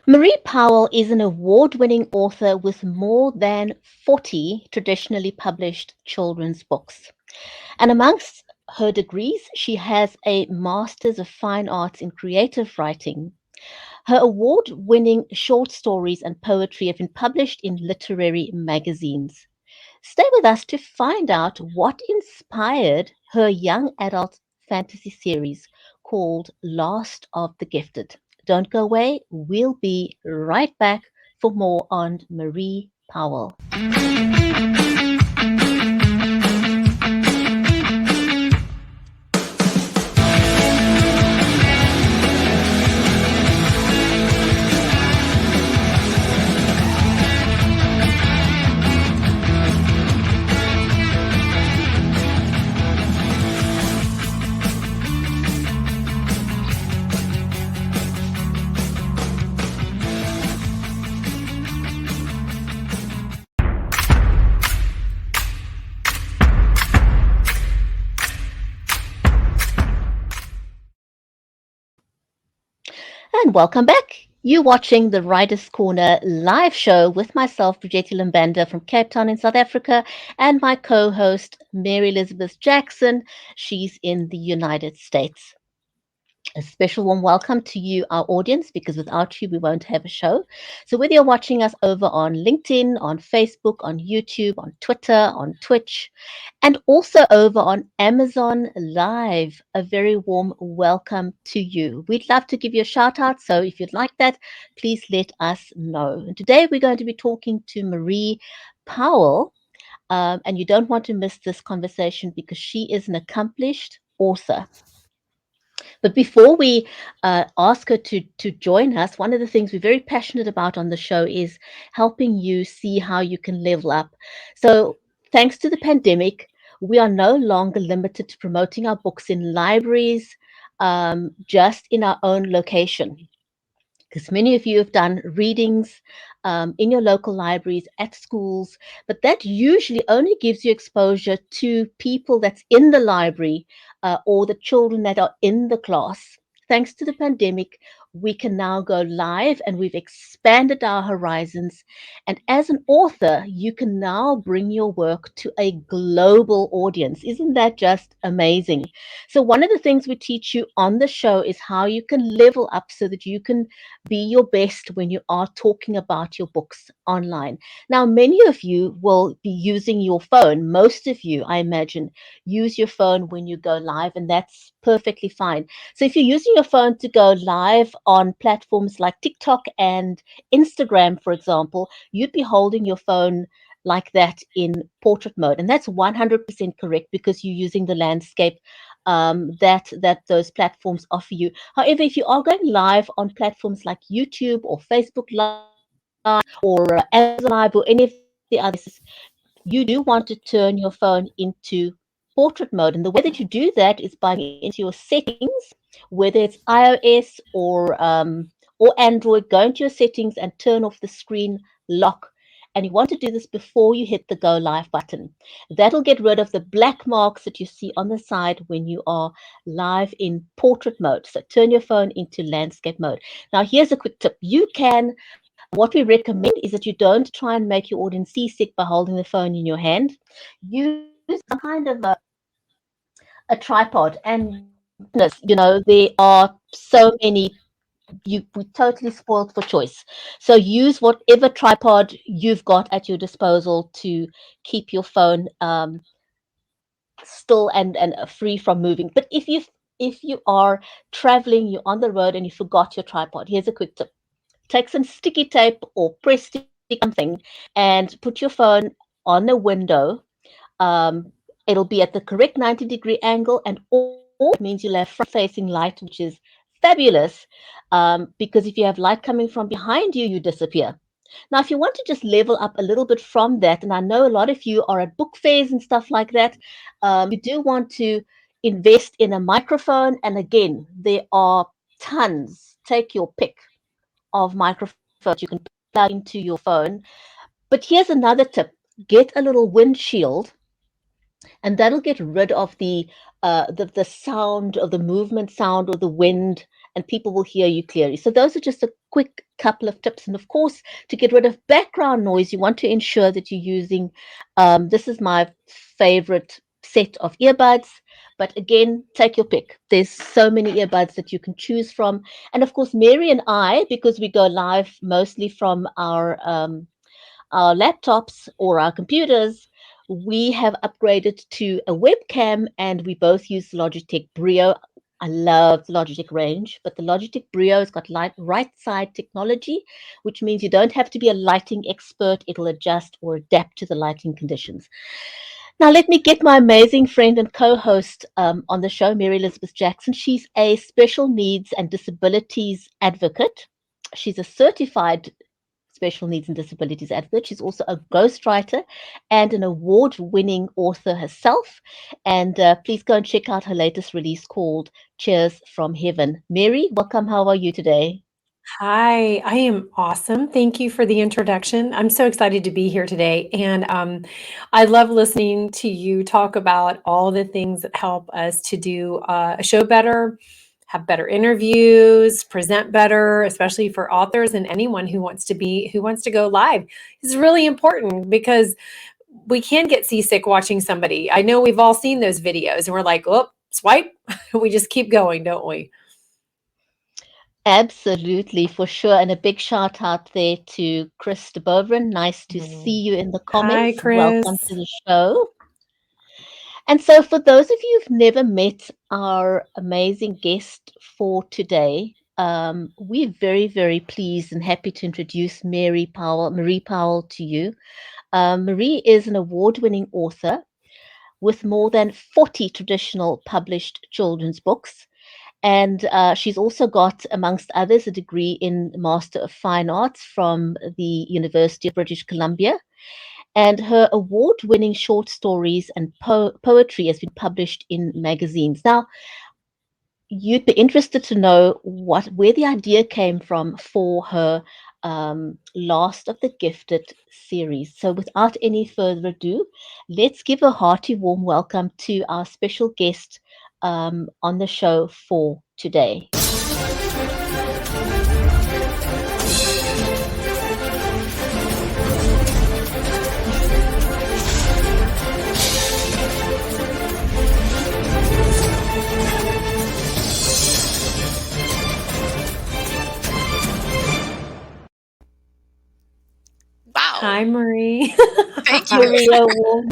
Marie Powell is an award-winning author with more than 40 traditionally published children's books. And amongst her degrees, she has a Master's of Fine Arts in Creative Writing. Her award-winning short stories and poetry have been published in literary magazines. Stay with us to find out what inspired her young adult fantasy series called Last of the Gifted. Don't go away, we'll be right back for more on Marie Powell. And welcome back. You're watching the Writers' Corner live show with myself, Bridgetti Lambanda from Cape Town in South Africa, and my co host, Mary Elizabeth Jackson. She's in the United States. A special warm welcome to you, our audience, because without you, we won't have a show. So, whether you're watching us over on LinkedIn, on Facebook, on YouTube, on Twitter, on Twitch, and also over on Amazon Live, a very warm welcome to you. We'd love to give you a shout out. So, if you'd like that, please let us know. And today, we're going to be talking to Marie Powell. And you don't want to miss this conversation because she is an accomplished author. But before we ask her to join us, one of the things we're very passionate about on the show is helping you see how you can level up. So, thanks to the pandemic, we are no longer limited to promoting our books in libraries, just in our own location, because many of you have done readings in your local libraries, at schools, but that usually only gives you exposure to people that's in the library or the children that are in the class. Thanks to the pandemic, we can now go live and we've expanded our horizons. And as an author, you can now bring your work to a global audience. Isn't that just amazing? So, one of the things we teach you on the show is how you can level up so that you can be your best when you are talking about your books online. Now, many of you will be using your phone. Most of you, I imagine, use your phone when you go live, and that's perfectly fine. So, if you're using your phone to go live on platforms like TikTok and Instagram, for example, you'd be holding your phone like that in portrait mode. And that's 100% correct because you're using the landscape that those platforms offer you. However, if you are going live on platforms like YouTube or Facebook Live or Amazon Live or any of the others, you do want to turn your phone into portrait mode. And the way that you do that is by into your settings, whether it's iOS or Android, go into your settings and turn off the screen lock. And you want to do this before you hit the go live button. That'll get rid of the black marks that you see on the side when you are live in portrait mode. So turn your phone into landscape mode. Now, here's a quick tip. You can, what we recommend is that you don't try and make your audience seasick by holding the phone in your hand. Use some kind of a tripod. And goodness, there are so many we totally spoiled for choice. So use whatever tripod you've got at your disposal to keep your phone still and free from moving. But if you are traveling, you're on the road and you forgot your tripod, here's a quick tip. Take some sticky tape or press stick something and put your phone on a window. Um, it'll be at the correct 90-degree angle, and all it means you'll have front facing light, which is fabulous, because if you have light coming from behind you, you disappear. Now, if you want to just level up a little bit from that, and I know a lot of you are at book fairs and stuff like that, you do want to invest in a microphone. And again, there are tons. Take your pick of microphones you can plug into your phone. But here's another tip: get a little windshield, and that'll get rid of the sound of the movement sound or the wind and people will hear you clearly. So those are just a quick couple of tips. And of course, to get rid of background noise, you want to ensure that you're using, this is my favorite set of earbuds. But again, take your pick. There's so many earbuds that you can choose from. And of course, Mary and I, because we go live mostly from our laptops or our computers, we have upgraded to a webcam and we both use Logitech Brio. I love the Logitech range, but the Logitech Brio has got right side technology, which means you don't have to be a lighting expert. It'll adjust or adapt to the lighting conditions. Now, let me get my amazing friend and co host on the show, Mary Elizabeth Jackson. She's a special needs and disabilities advocate. She's a certified special needs and disabilities advocate. She's also a ghostwriter and an award winning author herself. And please go and check out her latest release called Cheers from Heaven. Mary, welcome. How are you today? Hi, I am awesome. Thank you for the introduction. I'm so excited to be here today. And I love listening to you talk about all the things that help us to do a show better, have better interviews, present better, especially for authors and anyone who wants to go live. It's really important because we can get seasick watching somebody. I know we've all seen those videos and we're like, oh, swipe. We just keep going, don't we? Absolutely, for sure. And a big shout out there to Chris de Boveren. Nice to see Mhm. you in the Hi, comments. Welcome Chris. to the show. And so, for those of you who've never met our amazing guest for today, we're very, very pleased and happy to introduce Marie Powell, to you. Marie is an award winning author with more than 40 traditional published children's books. And she's also got, amongst others, a degree in Master of Fine Arts from the University of British Columbia. And her award winning short stories and poetry has been published in magazines. Now, you'd be interested to know where the idea came from for her Last of the Gifted series. So, without any further ado, let's give a hearty warm welcome to our special guest on the show for today. Wow. Hi, Marie. Thank you. Very a warm,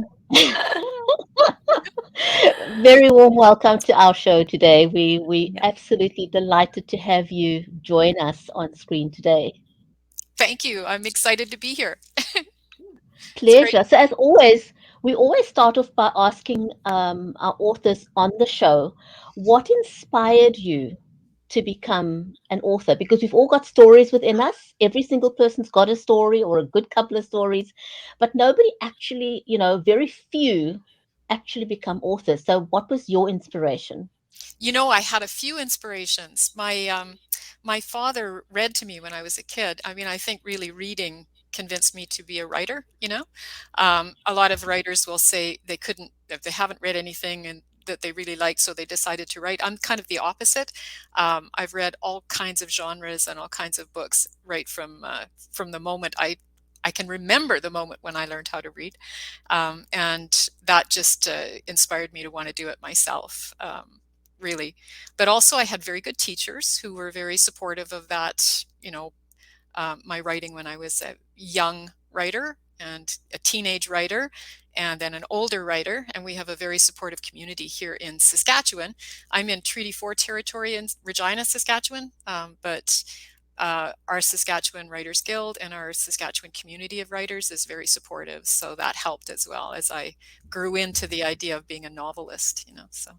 very warm welcome to our show today. We Yeah. absolutely delighted to have you join us on screen today. Thank you. I'm excited to be here. It's great. Pleasure. So, as always, we always start off by asking our authors on the show what inspired you to become an author? Because we've all got stories within us. Every single person's got a story or a good couple of stories, but nobody actually, very few actually become authors. So, what was your inspiration? I had a few inspirations. My father read to me when I was a kid. I mean, I think really reading convinced me to be a writer, you know. A lot of writers will say they couldn't, if they haven't read anything and that they really like, so they decided to write. I'm kind of the opposite. I've read all kinds of genres and all kinds of books right from the moment I can remember the moment when I learned how to read. And that just inspired me to want to do it myself. Really. But also, I had very good teachers who were very supportive of that, my writing when I was a young writer and a teenage writer and then an older writer. And we have a very supportive community here in Saskatchewan. I'm in Treaty 4 territory in Regina, Saskatchewan, but our Saskatchewan Writers Guild and our Saskatchewan community of writers is very supportive. So that helped as well as I grew into the idea of being a novelist, So,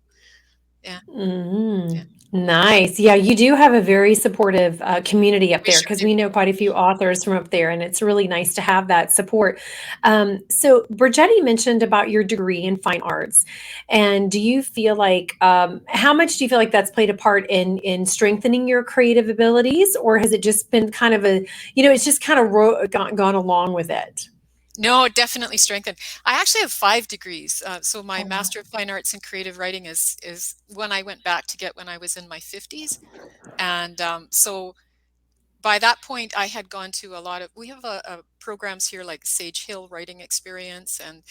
yeah, yeah, Nice. Yeah, you do have a very supportive community up we there sure because do. we know quite a few authors from up there, and it's really nice to have that support. So, Brigetti mentioned about your degree in fine arts, and do you feel like how much do you feel like that's played a part in strengthening your creative abilities, or has it just been kind of it's just kind of gone along with it? No, it definitely strengthened. I actually have 5 degrees. So my Oh, wow. Master of Fine Arts in Creative Writing is one I went back to get when I was in my 50s. And so by that point, I had gone to a lot of, we have programs here like Sage Hill Writing Experience and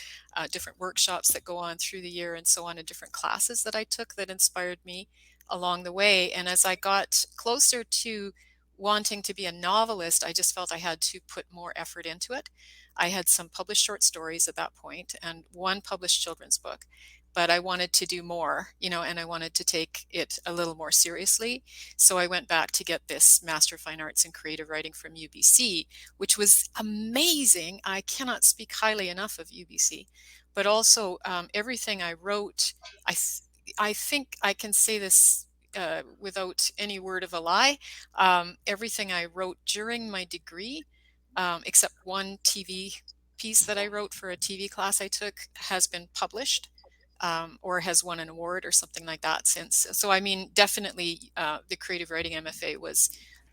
different workshops that go on through the year and so on, and different classes that I took that inspired me along the way. And as I got closer to wanting to be a novelist, I just felt I had to put more effort into it. I had some published short stories at that point and one published children's book, but I wanted to do more, and I wanted to take it a little more seriously. So I went back to get this Master of Fine Arts in Creative Writing from UBC, which was amazing. I cannot speak highly enough of UBC, but also everything I wrote, I, th I think I can say this without any word of a lie. Everything I wrote during my degree, except one TV piece that I wrote for a TV class I took, has been published or has won an award or something like that since. So, I mean, definitely the creative writing MFA was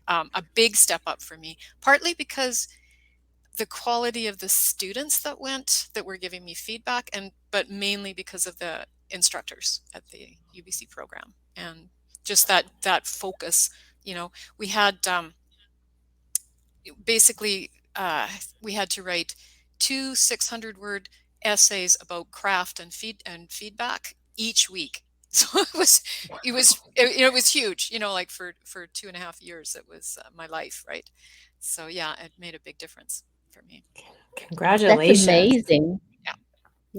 a big step up for me, partly because the quality of the students that were giving me feedback, but mainly because of the instructors at the UBC program and just that focus. We had basically we had to write 2 600-word essays about craft and feedback each week. So it was huge, like for 2.5 years. It was my life, right? So yeah, it made a big difference for me. That's Congratulations. amazing. Yeah.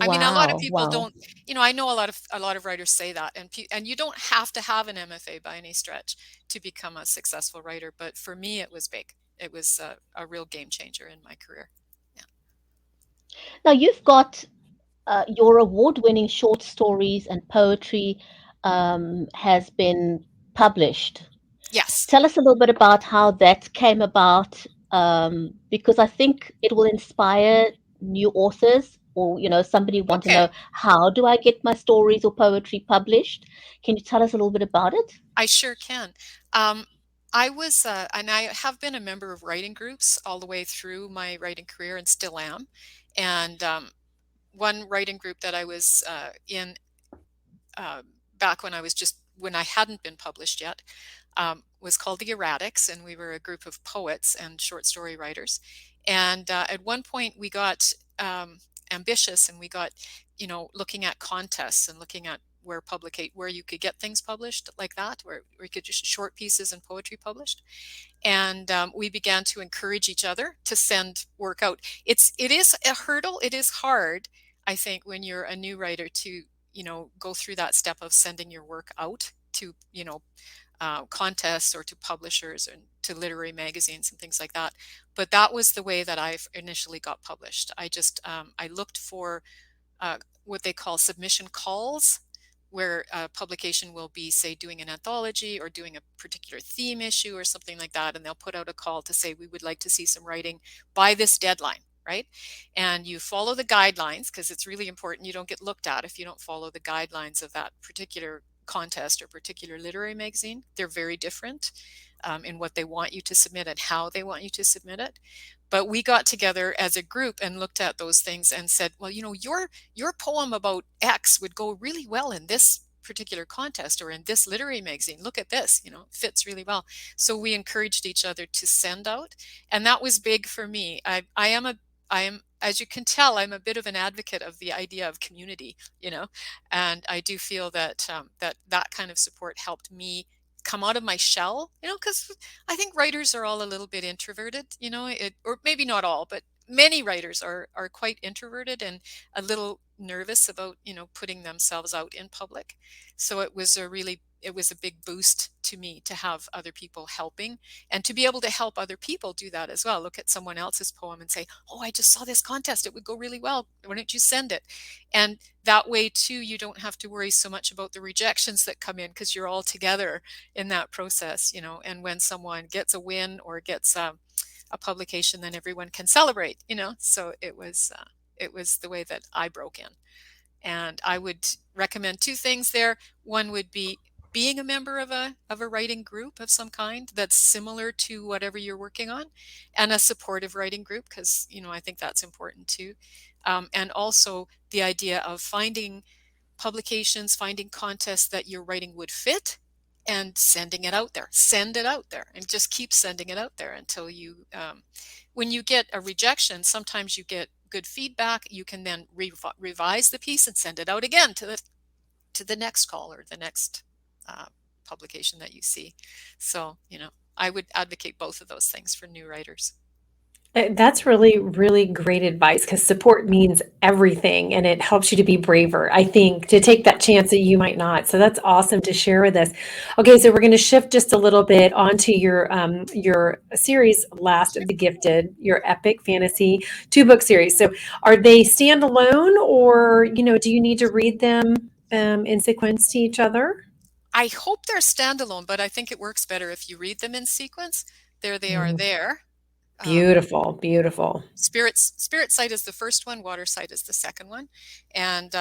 I mean, a lot of Wow. people Wow. don't, I know a lot of writers say that, and you don't have to have an MFA by any stretch to become a successful writer, but for me it was big. It was a real game changer in my career. Yeah. Now you've got your award-winning short stories and poetry has been published. Yes. Tell us a little bit about how that came about, because I think it will inspire new authors or, somebody want to know, Okay. how do I get my stories or poetry published? Can you tell us a little bit about it? I sure can. Um, I was, and I have been a member of writing groups all the way through my writing career and still am. And one writing group that I was in uh, back when I hadn't been published yet, was called the Erratics, and we were a group of poets and short story writers. And at one point, we got ambitious, and we got, looking at contests and looking at where you could get things published like that, where you could just short pieces and poetry published. And we began to encourage each other to send work out. It is a hurdle. It is hard, I think, when you're a new writer to go through that step of sending your work out to contests or to publishers and to literary magazines and things like that. But that was the way that I initially got published. I looked for what they call submission calls, where a publication will be, say, doing an anthology or doing a particular theme issue or something like that, and they'll put out a call to say, we would like to see some writing by this deadline, right? And you follow the guidelines, because it's really important. You don't get looked at if you don't follow the guidelines of that particular contest or particular literary magazine. They're very different in what they want you to submit and how they want you to submit it. But we got together as a group and looked at those things and said, well, your poem about X would go really well in this particular contest or in this literary magazine. Look at this, it fits really well. So we encouraged each other to send out, and that was big for me. As you can tell, I'm a bit of an advocate of the idea of community, and I do feel that that kind of support helped me come out of my shell, because I think writers are all a little bit introverted, or maybe not all, but many writers are quite introverted and a little nervous about, putting themselves out in public. So it was a big boost to me to have other people helping and to be able to help other people do that as well. Look at someone else's poem and say, oh, I just saw this contest. It would go really well. Why don't you send it? And that way too, you don't have to worry so much about the rejections that come in, because you're all together in that process, and when someone gets a win or gets a publication, then everyone can celebrate, so it was the way that I broke in. And I would recommend two things there. One would be being a member of a writing group of some kind that's similar to whatever you're working on, and a supportive writing group, because I think that's important too. And also the idea of finding publications, finding contests that your writing would fit, and sending it out there. Send it out there, and just keep sending it out there until you, when you get a rejection, sometimes you get good feedback. You can then revise the piece and send it out again to the next call or the next uh, publication that you see. So, I would advocate both of those things for new writers. That's really, really great advice, because support means everything and it helps you to be braver, I think, to take that chance that you might not. So that's awesome to share with us. Okay, so we're going to shift just a little bit onto your series, Last of the Gifted, your epic fantasy 2-book series. So are they standalone, or do you need to read them in sequence to each other? I hope they're standalone, but I think it works better if you read them in sequence. There they are there. Beautiful, beautiful. Spirit Sight is the first one, Water Sight is the second one. And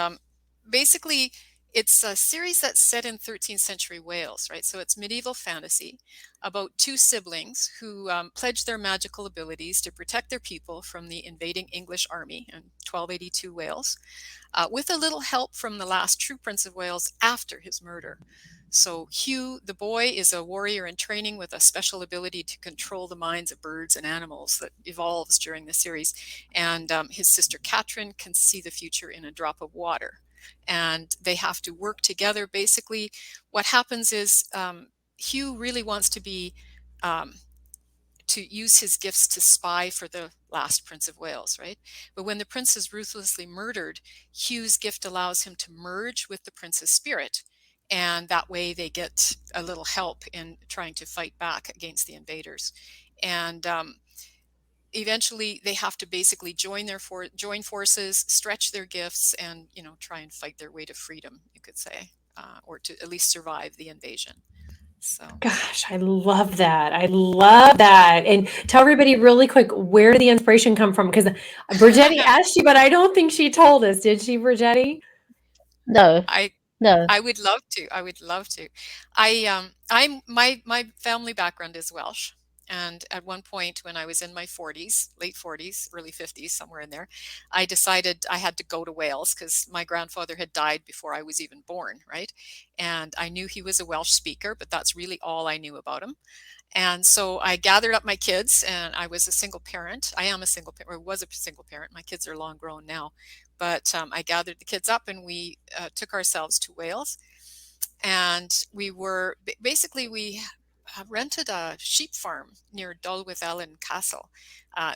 basically, it's a series that's set in 13th century Wales, right? So it's medieval fantasy about two siblings who pledge their magical abilities to protect their people from the invading English army in 1282 Wales, with a little help from the last true Prince of Wales after his murder. So Hugh, the boy, is a warrior in training with a special ability to control the minds of birds and animals that evolves during the series. And his sister Catherine can see the future in a drop of water. And they have to work together. Basically, what happens is Hugh really wants to be to use his gifts to spy for the last Prince of Wales, right? But when the prince is ruthlessly murdered, Hugh's gift allows him to merge with the prince's spirit. And that way they get a little help in trying to fight back against the invaders. And eventually they have to basically join forces, stretch their gifts, and try and fight their way to freedom, you could say, or to at least survive the invasion. So, Gosh, I love that. I love that. And tell everybody really quick, where did the inspiration come from? Because Brigetti asked you, but I don't think she told us. Did she, Brigetti? No, I no. I would love to. I would love to. I'm my family background is Welsh, and at one point when I was in my 40s, late 40s, early 50s, somewhere in there, I decided I had to go to Wales because my grandfather had died before I was even born, right? And I knew he was a Welsh speaker, but that's really all I knew about him. And so I gathered up my kids, and I was a single parent. I am a single parent, or was a single parent. My kids are long grown now. But I gathered the kids up, and we took ourselves to Wales. And we rented a sheep farm near Dolwyddelan Castle,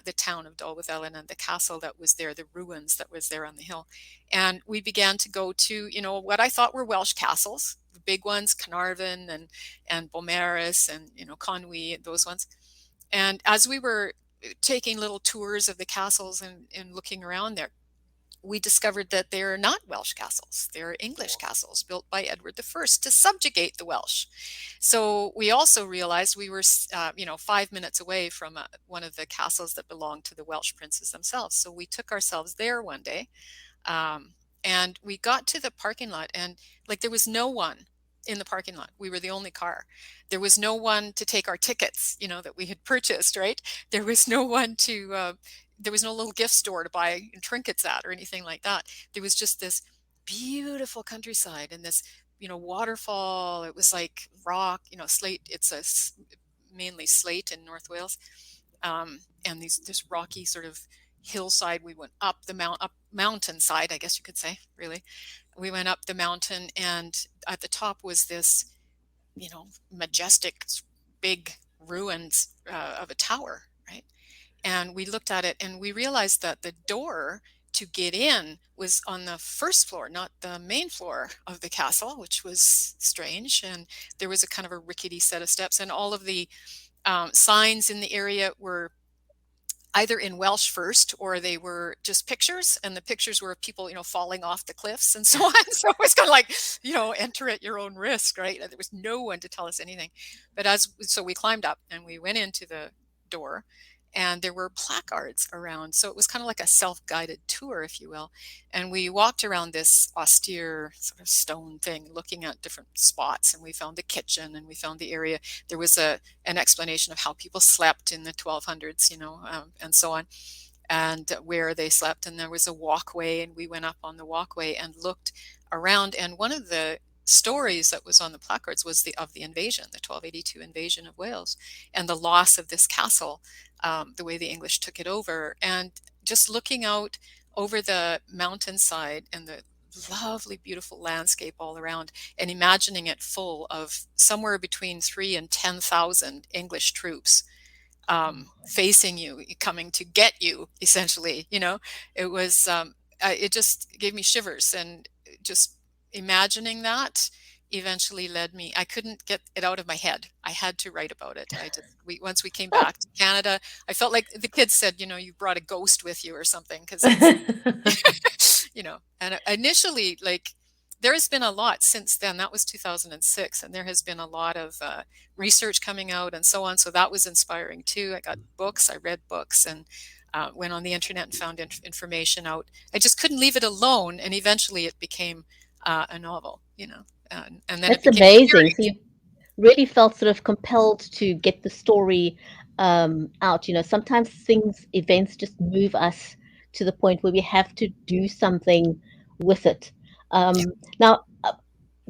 the town of Dolwyddelan, and the castle that was there, the ruins that was there on the hill. And we began to go to, what I thought were Welsh castles, the big ones, Carnarvon and Beaumaris and, Conwy, those ones. And as we were taking little tours of the castles and looking around there, we discovered that they're not Welsh castles. They're English castles built by Edward I to subjugate the Welsh. So we also realized we were, 5 minutes away from one of the castles that belonged to the Welsh princes themselves. So we took ourselves there one day, and we got to the parking lot, and there was no one in the parking lot. We were the only car. There was no one to take our tickets, that we had purchased, right? There was no one there was no little gift store to buy trinkets at or anything like that. There was just this beautiful countryside and this, waterfall. It was like rock, slate. It's mainly slate in North Wales. And this rocky sort of hillside. We went up up mountainside, I guess you could say, really. We went up the mountain, and at the top was this, majestic, big ruins of a tower, right? And we looked at it, and we realized that the door to get in was on the first floor, not the main floor of the castle, which was strange. And there was a kind of a rickety set of steps, and all of the signs in the area were either in Welsh first, or they were just pictures, and the pictures were of people, falling off the cliffs and so on. So it was kind of like, enter at your own risk, right? There was no one to tell us anything. But so we climbed up and we went into the door, and there were placards around. So it was kind of like a self-guided tour, if you will. And we walked around this austere sort of stone thing, looking at different spots, and we found the kitchen and we found the area. There was an explanation of how people slept in the 1200s, and so on, and where they slept. And there was a walkway, and we went up on the walkway and looked around. And one of the stories that was on the placards was of the invasion, the 1282 invasion of Wales, and the loss of this castle, the way the English took it over. And just looking out over the mountainside and the lovely, beautiful landscape all around, and imagining it full of somewhere between 3,000 and 10,000 English troops facing you, coming to get you, essentially. It was it just gave me shivers, and just imagining that eventually led me. I couldn't get it out of my head. I had to write about it. Once we came back to Canada, I felt like the kids said, you brought a ghost with you or something, because it's, and initially, like, there has been a lot since then. That was 2006, and there has been a lot of research coming out and so on. So that was inspiring too. I got books, I read books, and went on the internet and found information out. I just couldn't leave it alone, and eventually it became a novel, and then That's it became amazing. So you really felt sort of compelled to get the story out. Sometimes events just move us to the point where we have to do something with it. Now,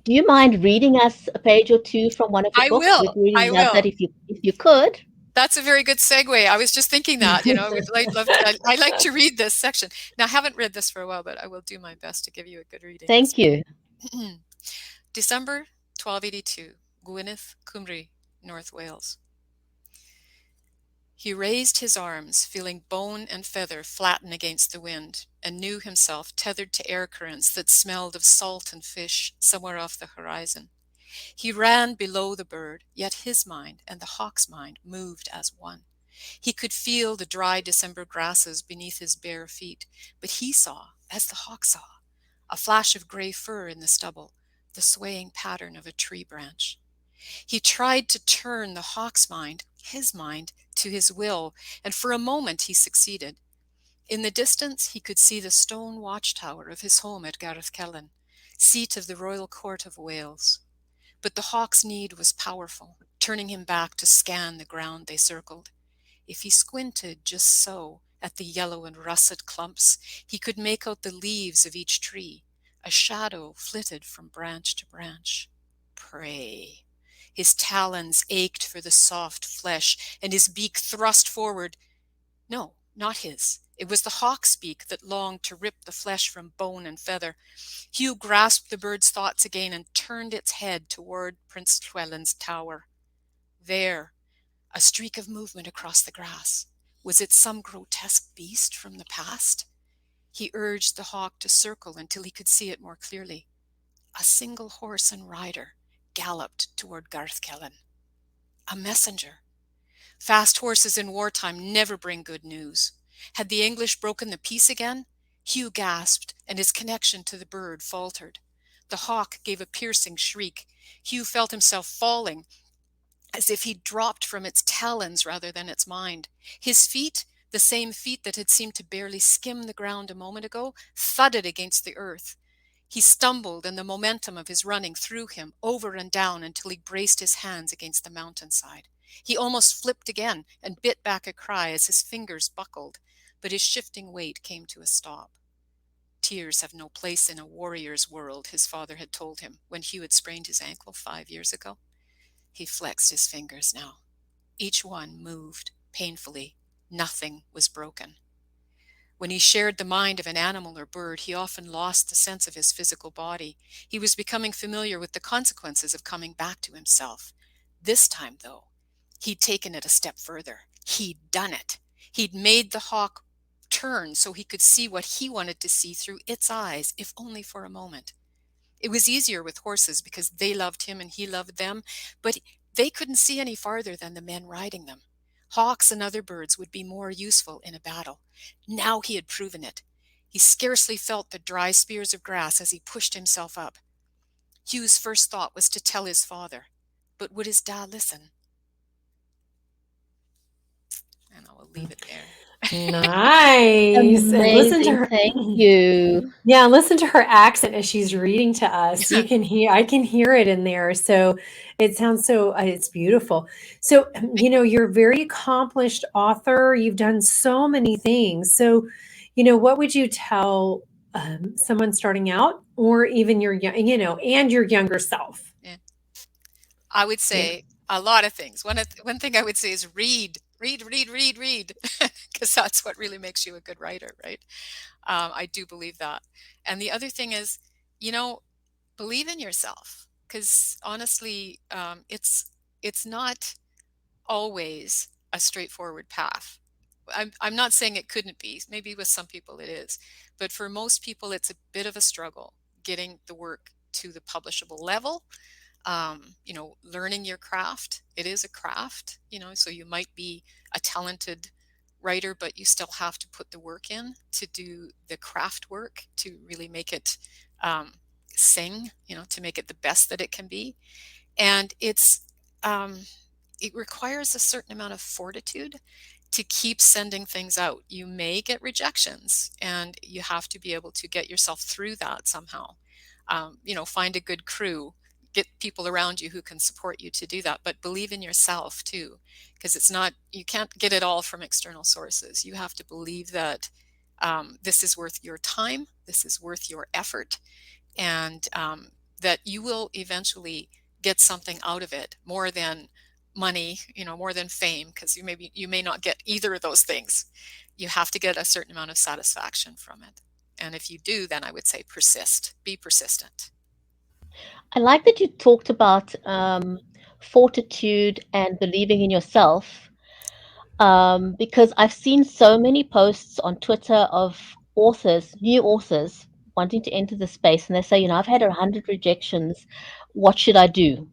do you mind reading us a page or two from one of your I books? will. We'd really I love will. that if you could. That's a very good segue. I was just thinking that, I like to read this section. Now, I haven't read this for a while, but I will do my best to give you a good reading. Thank you. December 1282, Gwynedd, Cymru, North Wales. He raised his arms, feeling bone and feather flatten against the wind, and knew himself tethered to air currents that smelled of salt and fish somewhere off the horizon. He ran below the bird, yet his mind and the hawk's mind moved as one. He could feel the dry December grasses beneath his bare feet, but he saw, as the hawk saw, a flash of gray fur in the stubble, the swaying pattern of a tree branch. He tried to turn the hawk's mind, his mind, to his will, and for a moment he succeeded. In the distance he could see the stone watchtower of his home at Garethkellen, seat of the royal court of Wales. But the hawk's need was powerful, turning him back to scan the ground they circled. If he squinted just so at the yellow and russet clumps, he could make out the leaves of each tree. A shadow flitted from branch to branch. Prey. His talons ached for the soft flesh, and his beak thrust forward. No, not his. It was the hawk's beak that longed to rip the flesh from bone and feather. Hugh grasped the bird's thoughts again and turned its head toward Prince Llewellyn's tower. There, a streak of movement across the grass. Was it some grotesque beast from the past? He urged the hawk to circle until he could see it more clearly. A single horse and rider galloped toward Garthkellen. A messenger. Fast horses in wartime never bring good news. Had the English broken the peace again? Hugh gasped, and his connection to the bird faltered. The hawk gave a piercing shriek. Hugh felt himself falling, as if he'd dropped from its talons rather than its mind. His feet, the same feet that had seemed to barely skim the ground a moment ago, thudded against the earth. He stumbled, and the momentum of his running threw him over and down until he braced his hands against the mountainside. He almost flipped again and bit back a cry as his fingers buckled, but his shifting weight came to a stop. Tears have no place in a warrior's world, his father had told him when Hugh had sprained his ankle 5 years ago. He flexed his fingers now. Each one moved painfully. Nothing was broken. When he shared the mind of an animal or bird, he often lost the sense of his physical body. He was becoming familiar with the consequences of coming back to himself. This time, though, he'd taken it a step further. He'd done it. He'd made the hawk turn so he could see what he wanted to see through its eyes, if only for a moment. It was easier with horses because they loved him and he loved them, but they couldn't see any farther than the men riding them. Hawks and other birds would be more useful in a battle. Now he had proven it. He scarcely felt the dry spears of grass as he pushed himself up. Hugh's first thought was to tell his father, but would his dad listen? And I will leave it there. Nice. And listen to Amazing. her. Thank you. Yeah, listen to her accent as she's reading to us. I can hear it in there. So it sounds so, it's beautiful. So, Thank you. you're a very accomplished author. You've done so many things. So, what would you tell someone starting out or even and your younger self? Yeah. I would Yeah. say a lot of things. One thing I would say is read, read, read, read, read, because that's what really makes you a good writer, right? I do believe that. And the other thing is, you know, believe in yourself, because honestly, it's not always a straightforward path. I'm not saying it couldn't be. Maybe with some people it is, but for most people, it's a bit of a struggle getting the work to the publishable level. Learning your craft. It is a craft, so you might be a talented writer, but you still have to put the work in to do the craft work to really make it sing, to make it the best that it can be. And it requires a certain amount of fortitude to keep sending things out. You may get rejections, and you have to be able to get yourself through that somehow. Find a good crew, get people around you who can support you to do that, but believe in yourself too, because you can't get it all from external sources. You have to believe that this is worth your time, this is worth your effort, and that you will eventually get something out of it more than money, more than fame, because you may not get either of those things. You have to get a certain amount of satisfaction from it. And if you do, then I would say persist, be persistent. I like that you talked about fortitude and believing in yourself, because I've seen so many posts on Twitter of authors, new authors, wanting to enter the space, and they say, I've had 100 rejections. What should I do?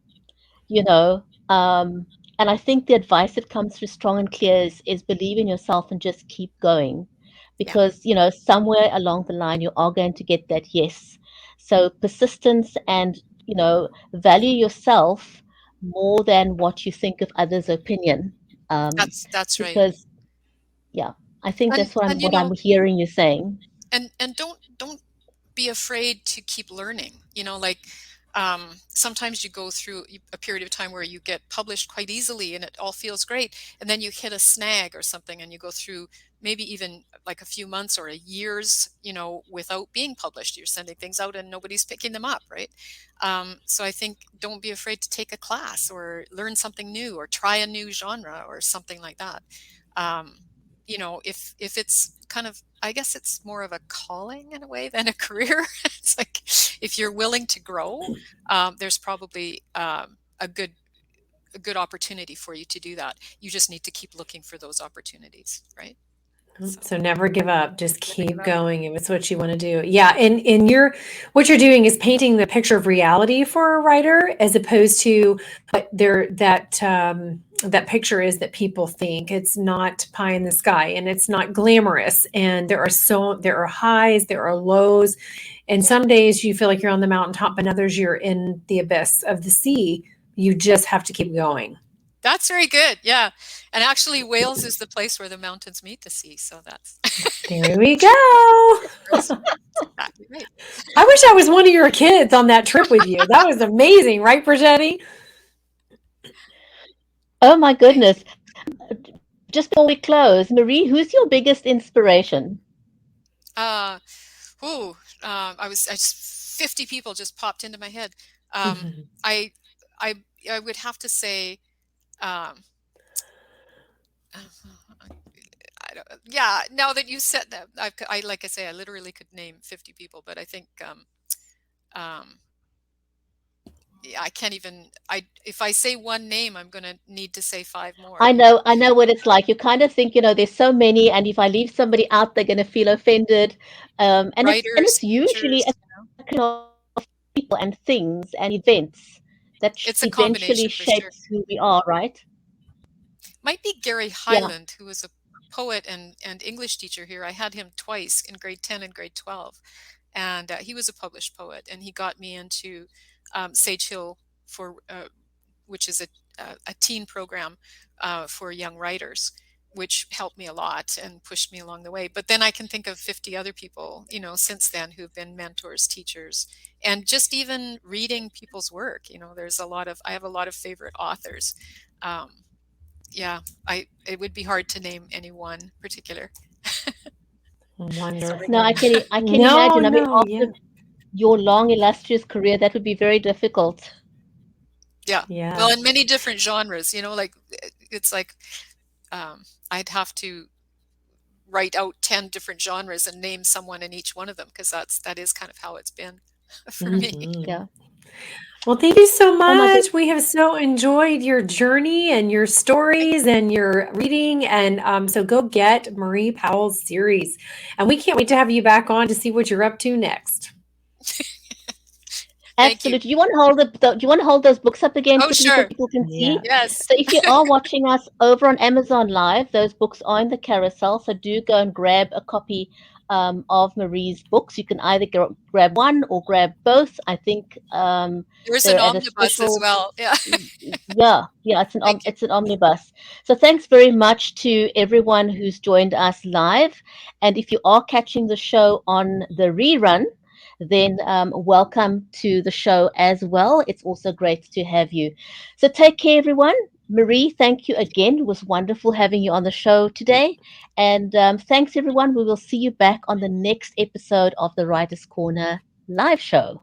you know and I think the advice that comes through strong and clear is believe in yourself and just keep going, Yeah, because somewhere along the line you are going to get that yes. So persistence, and value yourself more than what you think of others' opinion, that's right. because yeah, I think And that's what I'm and what I'm hearing you saying. don't be afraid to keep learning. Like sometimes you go through a period of time where you get published quite easily and it all feels great, and then you hit a snag or something, and you go through maybe even like a few months or a years, without being published. You're sending things out and nobody's picking them up, right? So I think don't be afraid to take a class or learn something new or try a new genre or something like that. Um, if it's kind of, I guess it's more of a calling in a way than a career. It's like if you're willing to grow, there's probably a good opportunity for you to do that. You just need to keep looking for those opportunities, right? So So never give up, just never give keep up. going if it's what you want to do. Yeah, and what you're doing is painting the picture of reality for a writer as opposed to what that picture is that people think. It's not pie in the sky and it's not glamorous. And there are highs, there are lows, and some days you feel like you're on the mountaintop, and others you're in the abyss of the sea. You just have to keep going. That's very good. Yeah. And actually Wales is the place where the mountains meet the sea. So that's There we go. exactly right. I wish I was one of your kids on that trip with you. That was amazing, right, Brigetti? Oh my goodness. Just before we close, Marie, who's your biggest inspiration? Uh, I just 50 people just popped into my head. Um, I, I, I would have to say, um, I don't, yeah, now that you said that, like I say, I literally could name 50 people, but I think, um, yeah, I can't even, if I say one name, I'm going to need to say five more. I know what it's like. You kind of think, there's so many, and if I leave somebody out, they're going to feel offended. And it's Writers, usually teachers, a kind of people and things and events that it's a eventually combination for sure. shapes who we are, right? Might be Gary Yeah. Highland, who was a poet and English teacher here. I had him twice in grade 10 and grade 12. And he was a published poet, and he got me into Sage Hill, which is a teen program for young writers. which helped me a lot and pushed me along the way. But then I can think of 50 other people, since then who've been mentors, teachers, and just even reading people's work. I have a lot of favorite authors. Yeah, it would be hard to name any one particular. Wonderful. No, I can No, imagine. I mean, no, yeah. after your long, illustrious career, that would be very difficult. Yeah. Yeah. Well, in many different genres, like it's like I'd have to write out 10 different genres and name someone in each one of them, because that is kind of how it's been for me. Mhm. Yeah. Well, thank you so Oh my goodness. much. We have so enjoyed your journey and your stories and your reading. And so go get Marie Powell's series. And we can't wait to have you back on to see what you're up to next. Thank you. Absolutely. You want to hold do you want to hold those books up again Oh, quickly so sure. people can see? Yeah. Yes. So if you are watching us over on Amazon Live, those books are in the carousel. So do go and grab a copy of Marie's books. You can either grab one or grab both. I think There's an they're at a omnibus as special. well. Yeah. Yeah, Thank you. it's an omnibus. So thanks very much to everyone who's joined us live. And if you are catching the show on the rerun, then welcome to the show as well. It's also great to have you. So take care, everyone. Marie, thank you again. It was wonderful having you on the show today. And thanks, everyone. We will see you back on the next episode of the Writer's Corner live show.